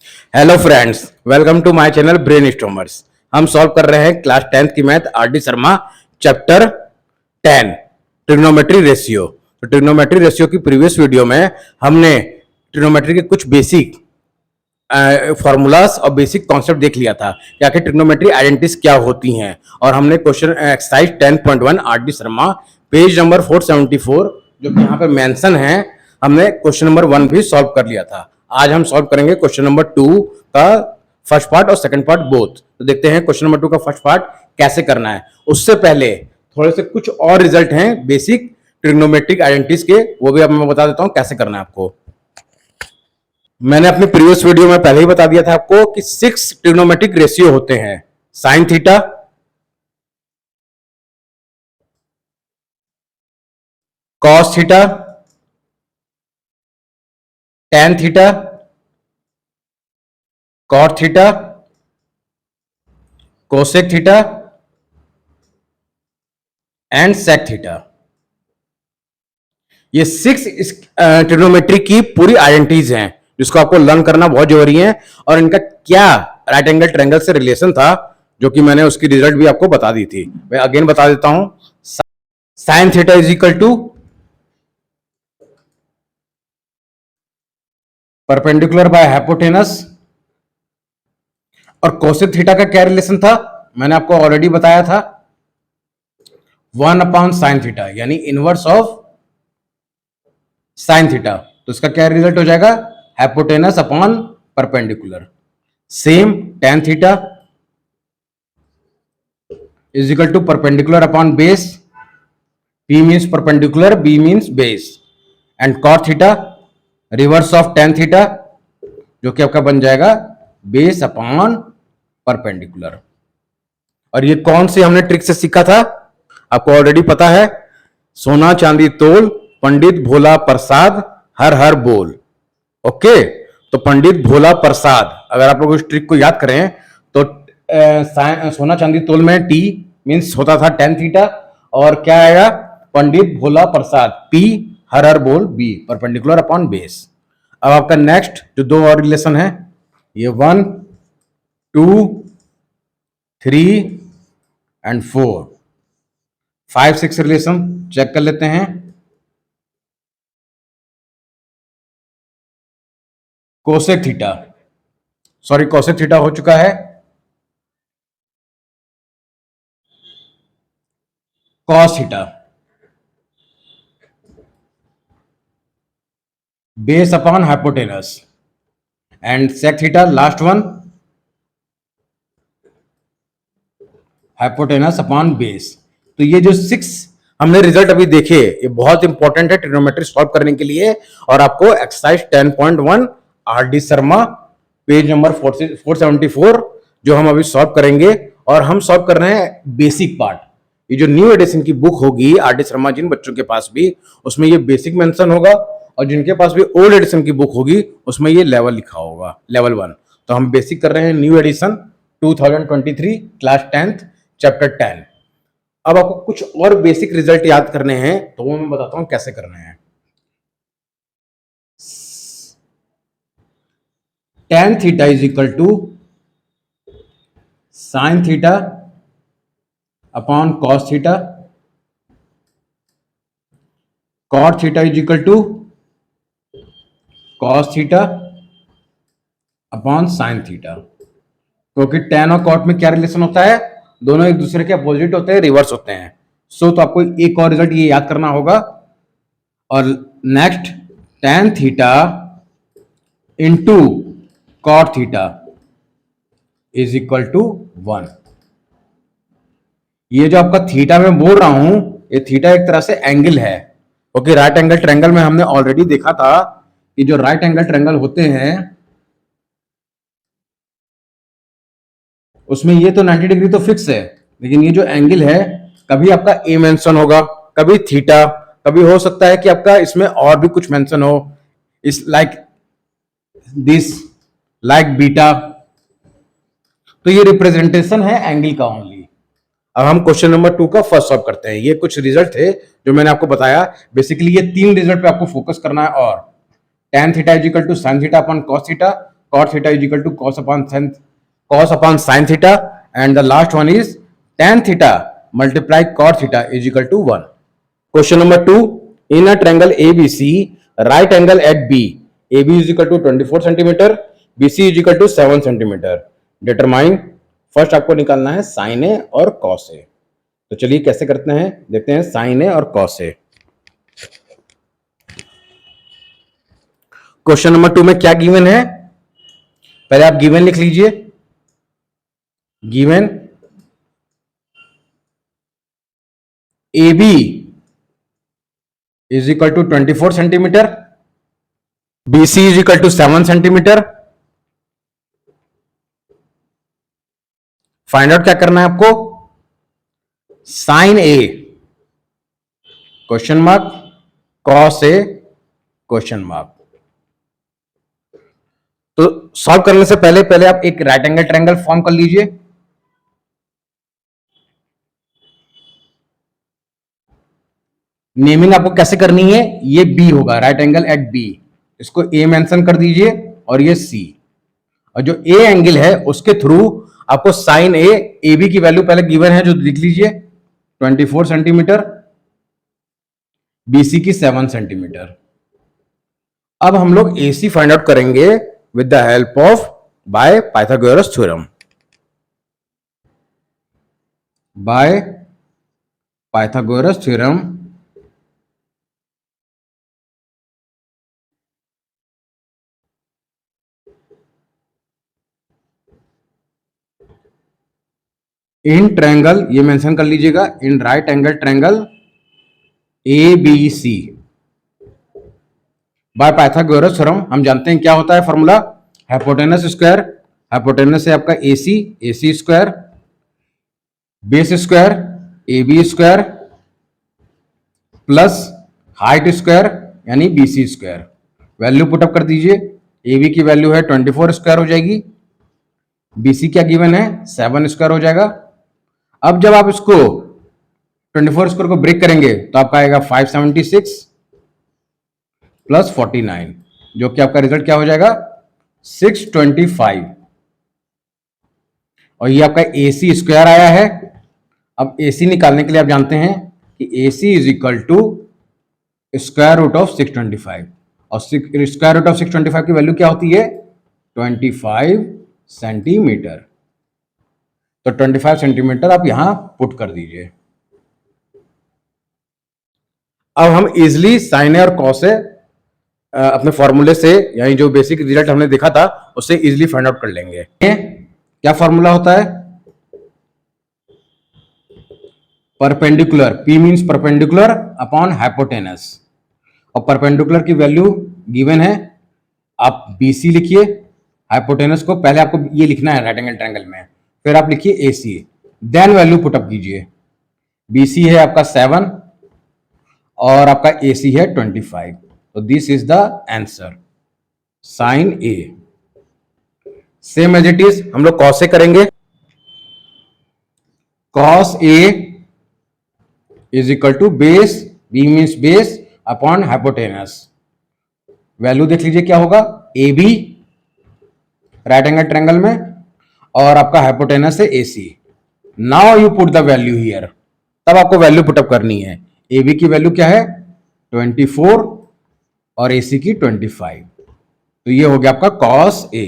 Hello friends, welcome to my channel brain stormers. हम solve कर रहे हैं क्लास 10th की math R D. Sharma chapter 10 trigonometry ratio. तो ट्रिग्नोमेट्री रेशियो की प्रीवियस वीडियो में हमने ट्रिग्नोमेट्री के कुछ बेसिक फॉर्मूलाज और बेसिक कॉन्सेप्ट देख लिया था कि आखिर ट्रिग्नोमेट्री आइडेंटिटीज क्या होती हैं, और हमने question exercise 10.1 RD. Sharma page number 474 जो कि यहाँ पे मेंशन है, हमने क्वेश्चन नंबर 1 भी सॉल्व कर लिया था। आज हम सॉल्व करेंगे क्वेश्चन नंबर 2 का फर्स्ट पार्ट और सेकंड पार्ट बोथ। तो देखते हैं क्वेश्चन नंबर 2 का फर्स्ट पार्ट कैसे करना है। उससे पहले थोड़े से कुछ और रिजल्ट हैं बेसिक ट्रिग्नोमेट्रिक आइडेंटिटीज के, वो भी अब मैं बता देता हूं कैसे करना है आपको। मैंने अपनी प्रीवियस वीडियो में पहले ही बता दिया था आपको कि 6 ट्रिग्नोमेट्रिक रेशियो होते हैं। Sine theta, cos theta, tan theta, cot theta, cosec theta and sec theta. ये 6 ट्रिग्नोमेट्री की पूरी आइडेंटिटीज हैं जिसको आपको लर्न करना बहुत जरूरी है, और इनका क्या राइट एंगल ट्रायंगल से रिलेशन था जो कि मैंने उसकी रिजल्ट भी आपको बता दी थी। मैं अगेन बता देता हूं। Sine theta is equal to perpendicular by hypotenuse, और कोसेक थीटा का क्या रिलेशन था मैंने आपको ऑलरेडी बताया था, 1 अपॉन साइन थीटा, यानी इनवर्स ऑफ साइन थीटा। तो इसका क्या रिजल्ट हो जाएगा, hypotenuse upon perpendicular. Same tan theta is equal to perpendicular upon base, P means perpendicular, B means base, and cot theta reverse of tan theta जो कि आपका बन जाएगा बेस अपॉन परपेंडिकुलर। और ये कौन सी हमने ट्रिक से सीखा था आपको ऑलरेडी पता है, सोना चांदी तोल पंडित भोला प्रसाद हर हर बोल। ओके, तो पंडित भोला प्रसाद, अगर आप लोग इस ट्रिक को याद करें तो सोना चांदी तोल में T मीन्स होता था टैन थीटा, और क्या आएगा पंडित भोला प्रसाद P हर हर बोल B परपेंडिकुलर अपॉन बेस। अब आपका नेक्स्ट जो दो और रिलेशन है, ये 1, 2, 3 एंड 4, 5, 6 रिलेशन चेक कर लेते हैं। Cosec theta, sorry cosec theta हो चुका है, cos theta, base upon hypotenuse, and sec theta last one, hypotenuse upon base. तो ये जो 6 हमने रिजल्ट अभी देखे, ये बहुत इंपॉर्टेंट है ट्रिग्नोमेट्री सॉल्व करने के लिए, और आपको exercise 10.1 RD. Sharma page number 474 जो हम अभी सॉल्व करेंगे, और हम सॉल्व कर रहे हैं बेसिक पार्ट। ये जो न्यू एडिशन की बुक होगी आर.डी. शर्मा, जिन बच्चों के पास भी, उसमें ये बेसिक मेंशन होगा, और जिनके पास भी ओल्ड एडिशन की बुक होगी उसमें ये लेवल लिखा होगा, लेवल 1। तो हम बेसिक कर रहे हैं new addition 2023 class 10th chapter 10। अब आपको कुछ और बेसिक रिजल्ट याद करने हैं, तो वो मैं बताता हूं कैसे करने हैं। Tan theta is equal to sine theta upon cos theta, cot theta is equal to cos theta upon sine theta. क्योंकि टैन और कॉट में क्या रिलेशन होता है, दोनों एक दूसरे के अपोजिट होते हैं, रिवर्स होते हैं। तो आपको एक और रिजल्ट ये याद करना होगा। और next, tan theta into cot theta is equal to 1। ये जो आपका थीटा मैं बोल रहा हूं, ये थीटा एक तरह से एंगल है, क्योंकि राइट एंगल ट्रायंगल में हमने ऑलरेडी देखा था कि जो राइट एंगल ट्रायंगल होते हैं उसमें ये तो 90 डिग्री तो फिक्स है, लेकिन ये जो एंगल है कभी आपका ए मेंशन होगा, कभी थीटा, कभी हो सकता है कि आपका इसमें और भी कुछ मेंशन हो, इस लाइक दिस, लाइक बीटा। तो ये रिप्रेजेंटेशन है एंगल का ओनली। अब हम क्वेश्चन नंबर 2 का फर्स्ट सॉल्व करते हैं। ये कुछ रिजल्ट थे जो मैंने आपको बताया। बेसिकली ये 3 रिजल्ट पे आपको फोकस करना है, और tan theta is equal to sin theta upon cos theta, cot theta is equal to cos upon sin theta, and the last one is tan theta multiply cot theta is equal to 1. Question number 2, in a triangle ABC, right angle at B, AB is equal to 24 centimeter, BC is equal to 7 centimeter. Determine, first आपको निकालना है sin A और cos A. तो चलिए कैसे करते हैं, देखते हैं sin A और cos A. क्वेश्चन नंबर 2 में क्या गिवन है, पहले आप गिवन लिख लीजिए. Given AB is equal to 24 centimeter, BC is equal to 7 centimeter. Find out क्या करना है आपको, sine A question mark, cos A question mark. तो सॉल्व करने से पहले आप एक राइट एंगल ट्रायंगल फॉर्म कर लीजिए. नेमिंग आपको कैसे करनी है, ये B होगा, राइट एंगल एट B, इसको A मेंशन कर दीजिए और ये C, और जो A एंगल है उसके थ्रू आपको साइन A, AB की वैल्यू पहले गिवन है जो लिख लीजिए 24 सेंटीमीटर, BC की 7 सेंटीमीटर. अब हम लोग AC फाइंड आउट करेंगे with the help of by Pythagoras theorem. By Pythagoras theorem in triangle, ये मेंशन कर लीजिएगा, in right angle triangle ABC by Pythagoras theorem. हम जानते हैं क्या होता है फॉर्मूला, हाइपोटेनस स्क्वायर, हाइपोटेनस है आपका AC square, base square AB square plus height square यानी BC स्क्वायर. वैल्यू पुटअप कर दीजिए, AB की वैल्यू है 24 स्क्वायर हो जाएगी, BC क्या गिवन है 7 स्क्वायर हो जाएगा. अब जब आप इसको 24 स्क्वायर को ब्रेक करेंगे तो आपका आएगा 576 प्लस 49, जो कि आपका रिजल्ट क्या हो जाएगा 625. और ये आपका AC स्क्वायर आया है. अब AC निकालने के लिए आप जानते हैं कि AC is equal to square root of 625, और स्क्वायर रूट ऑफ 625 की वैल्यू क्या होती है 25 सेंटीमीटर. तो 25 सेंटीमीटर आप यहां पुट कर दीजिए. अब हम इजिली साइन ए और कॉस ए अपने फॉर्मूले से, यानी जो बेसिक रिजल्ट हमने देखा था उससे इजिली फाइंड आउट कर लेंगे. क्या फॉर्मूला होता है, perpendicular, P means perpendicular upon hypotenuse, और परपेंडिकुलर की वैल्यू गिवन है, आप BC लिखिए, हाइपोटेनस को पहले आपको ये लिखना है राइट एंगल ट्रायंगल में, फिर आप लिखिए AC, देन वैल्यू पुटअप कीजिए. BC है आपका 7 और आपका AC है 25. तो this is the answer, sine A. Same as it is हम लोग कॉस से करेंगे. Cos A is equal to base, B means base upon hypotenuse. Value देख लीजिए क्या होगा, AB राइट एंगल ट्रायंगल में, और आपका हाइपोटेनस है AC. Now you put the value here, तब आपको वैल्यू पुटअप करनी है. AB की वैल्यू क्या है 24 और AC की 25. तो ये हो गया आपका cos A.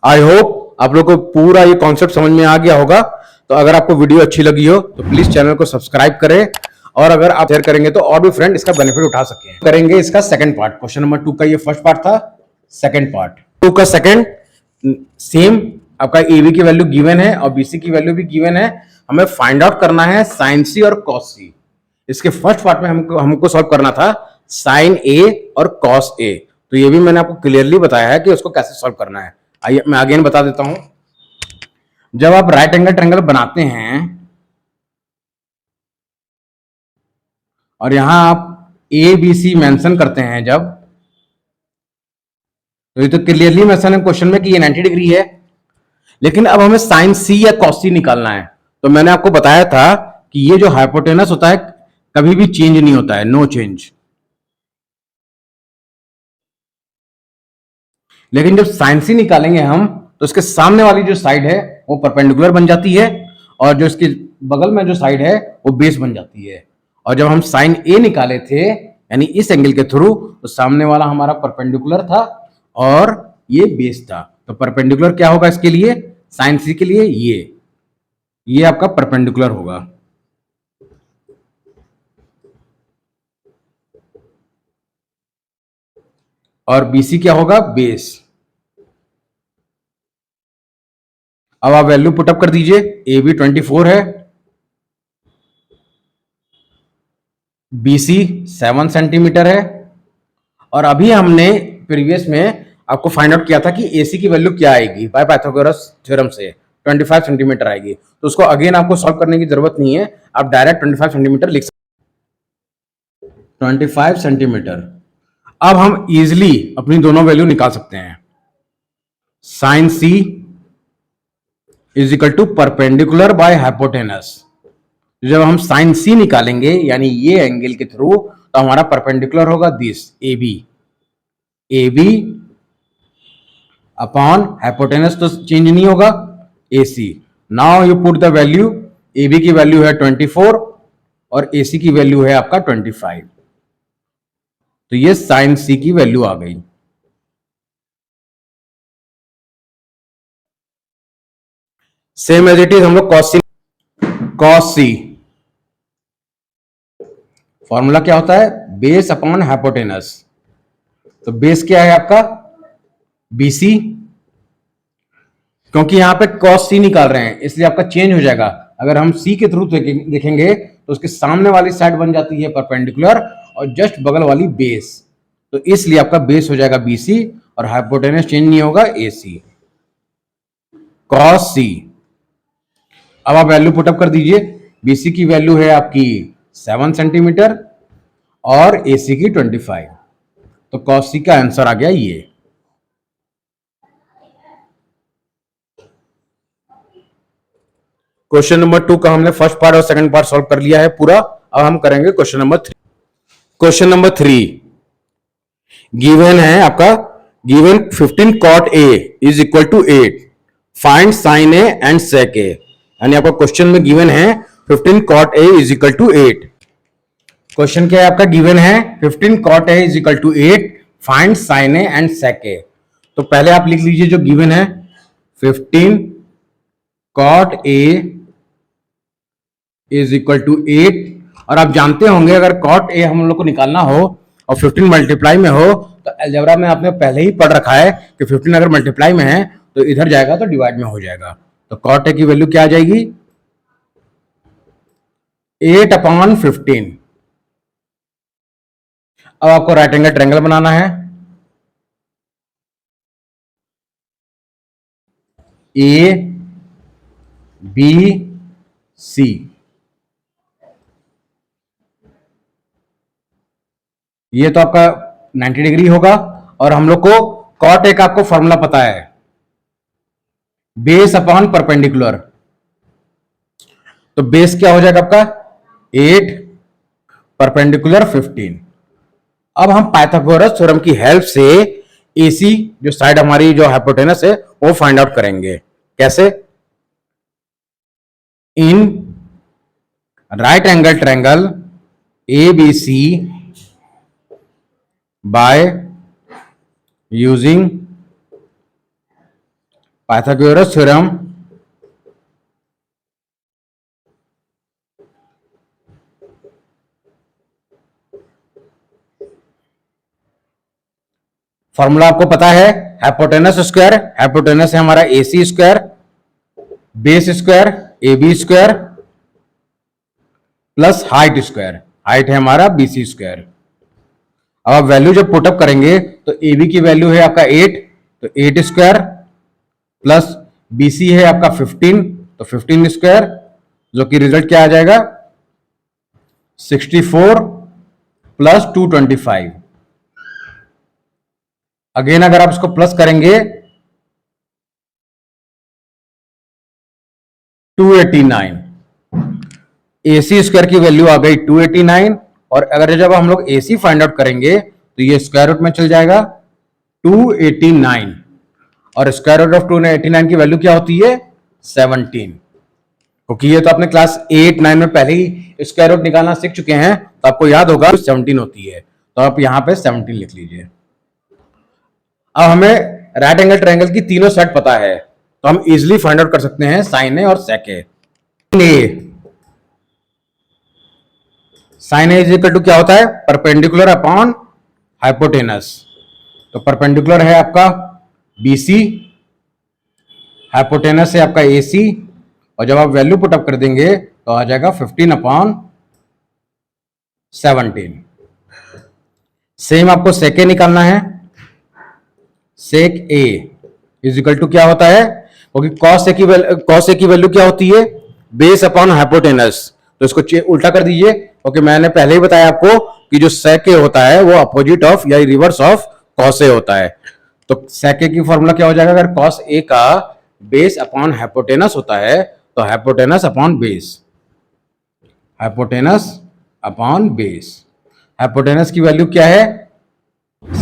आई होप आप लोग को पूरा ये कॉन्सेप्ट समझ में आ गया होगा. तो अगर आपको वीडियो अच्छी लगी हो तो प्लीज चैनल को सब्सक्राइब करें, और अगर आप शेयर करेंगे तो और भी फ्रेंड इसका बेनिफिट उठा सके. करेंगे इसका सेकंड पार्ट. क्वेश्चन नंबर 2 का ये फर्स्ट पार्ट था, सेकंड पार्ट 2 का सेकंड. सेम आपका AB की वैल्यू गिवन है और BC की वैल्यू भी गिवन है. हमें फाइंड आउट करना है साइन C और cos C. इसके फर्स्ट पार्ट में हमको सॉल्व करना था साइन A और cos A. तो ये भी मैंने आपको क्लियरली बताया है कि उसको कैसे सॉल्व करना है. आइए मैं अगेन बता देता हूं. जब आप राइट एंगल ट्रायंगल बनाते हैं और यहां आप ABC मेंशन करते हैं, जब तो ये तो क्लियरली मेंशन है क्वेश्चन में कि ये 90 डिग्री है, लेकिन अब हमें साइन C या cos C निकालना है. तो मैंने आपको बताया था कि ये जो हाइपोटेनस होता है कभी भी चेंज नहीं होता है, नो चेंज. लेकिन जब साइन सी निकालेंगे हम तो उसके सामने वाली जो साइड है वो परपेंडिकुलर बन जाती है और जो इसके बगल में जो साइड है वो बेस बन जाती है। और जब हम साइन ए निकाले थे यानी इस एंगल के थ्रू, तो सामने वाला हमारा परपेंडिकुलर था और ये बेस था। तो परपेंडिकुलर क्या होगा इसके लिए, साइन सी के लिए ये आपका परपेंडिकुलर होगा। और बीसी क्या होगा, बेस। अब आप वैल्यू पुटअप कर दीजिए। ए बी 24 है, बीसी 7 सेंटीमीटर है, और अभी हमने प्रीवियस में आपको फाइंड आउट किया था कि एसी की वैल्यू क्या आएगी बाय पाइथागोरस थ्योरम से, 25 सेंटीमीटर आएगी। तो उसको अगेन आपको सॉल्व करने की जरूरत नहीं है, आप डायरेक्ट 25 सेंटीमीटर लिख सकते हैं। 25 सेंटीमीटर। अब हम इजिली अपनी दोनों वैल्यू निकाल सकते हैं। Sine C is equal to perpendicular by hypotenuse. जब हम साइन सी निकालेंगे यानी ये एंगल के थ्रू, तो हमारा परपेंडिकुलर होगा this A B upon hypotenuse तो चेंज नहीं होगा, A C. Now you put the value, A B की वैल्यू है 24 और ए सी की वैल्यू है आपका 25। तो ये साइन सी की वैल्यू आ गई। सेम एज इट इज हम लोग कॉस सी फॉर्मूला क्या होता है, बेस अपॉन हाइपोटेनस। तो बेस क्या है आपका, बीसी। क्योंकि यहां पे कॉस सी निकाल रहे हैं इसलिए आपका चेंज हो जाएगा। अगर हम सी के थ्रू देखेंगे तो उसके सामने वाली साइड बन जाती है परपेंडिकुलर और जस्ट बगल वाली बेस। तो इसलिए आपका बेस हो जाएगा बीसी और हाइपोटेनस चेंज नहीं होगा, एसी। कॉस सी। अब आप वैल्यू पुटअप कर दीजिए। बीसी की वैल्यू है आपकी 7 सेंटीमीटर और एसी की 25। तो कॉस सी का आंसर आ गया ये। क्वेश्चन नंबर 2 का हमने फर्स्ट पार्ट और सेकंड पार्ट सॉल्व कर लिया है पूरा। अब हम करेंगे question number 3। Question number 3 given है आपका, given 15 cot A is equal to 8, find sine A and sec A. यानी आपका क्वेश्चन में गिवन है 15 cot A is equal to 8। Question क्या है आपका, गिवन है 15 cot A is equal to 8, find sine A and sec ए। तो पहले आप लिख लीजिए जो गिवन है 15 cot A is equal to 8। और आप जानते होंगे अगर cot A हम लोग को निकालना हो और 15 मल्टीप्लाई में हो तो अलजेब्रा में आपने पहले ही पढ़ रखा है कि 15 अगर मल्टीप्लाई में है तो इधर जाएगा तो डिवाइड में हो जाएगा। तो cot A की वैल्यू क्या आ जाएगी, 8 अपॉन 15। अब आपको राइट एंगल ट्रायंगल बनाना है। ए बी सी, ये तो आपका 90 डिग्री होगा। और हम लोग को cot A का आपको फॉर्मूला पता है, बेस अपॉन परपेंडिकुलर। तो बेस क्या हो जाएगा आपका 8, परपेंडिकुलर 15। अब हम पाइथागोरस थ्योरम की हेल्प से एसी जो साइड हमारी जो हाइपोटेनस है वो फाइंड आउट करेंगे। कैसे, in right angle triangle ABC by using Pythagoras theorem formula आपको पता है, हाइपोटेनस स्क्वायर, हाइपोटेनस है हमारा AC square, base square AB square plus height square, height है हमारा BC स्क्वायर। अब आप वैल्यू जब पुटअप करेंगे तो AB की वैल्यू है आपका 8, तो 8 स्क्वायर प्लस BC है आपका 15, तो 15 स्क्वायर, जो कि रिजल्ट क्या आ जाएगा 64 प्लस 225। अगेन अगर आप इसको प्लस करेंगे 289, AC स्क्वायर की वैल्यू आ गई 289। और अगर जब हम लोग AC फाइंड आउट करेंगे तो ये स्क्वायर रूट में चल जाएगा 289 और स्क्वायर रूट ऑफ 289 की वैल्यू क्या होती है 17। क्योंकि ये तो आपने क्लास 8-9 में पहले ही स्क्वायर रूट निकालना सीख चुके हैं, तो आपको याद होगा 17 होती है, तो आप यहां पे 17 लिख लीजिए। अब हमें राइट एंगल ट्रायंगल की तीनों साइड पता है, तो हम इजिली फाइंड आउट कर सकते हैं साइन ए और sec A. Sine A is equal to क्या होता है परपेंडिकुलर अपॉन हाइपोटेनस। तो परपेंडिकुलर है आपका बीसी, हाइपोटेनस है आपका एसी, और जब आप वैल्यू पुट अप कर देंगे तो आ जाएगा 15/17। सेम आपको सेक ए निकालना है। सेक ए इज इक्वल टू क्या होता है, क्योंकि कॉस ए की वैल्यू क्या होती है बेस अपॉन हाइपोटेनस, तो इसको उल्टा कर दीजिए, क्योंकि मैंने पहले ही बताया आपको कि जो सेक ए होता है वो अपोजिट ऑफ या रिवर्स ऑफ कॉस ए होता है। तो सेक ए की फॉर्मूला क्या हो जाएगा, अगर कॉस ए का बेस अपॉन हाइपोटेनस होता है तो hypotenuse upon base, hypotenuse upon base. Hypotenuse की वैल्यू क्या है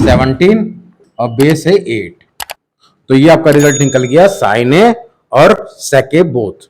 17 और बेस है 8। तो ये आपका रिजल्ट निकल गया साइन ए और सेक ए बोथ।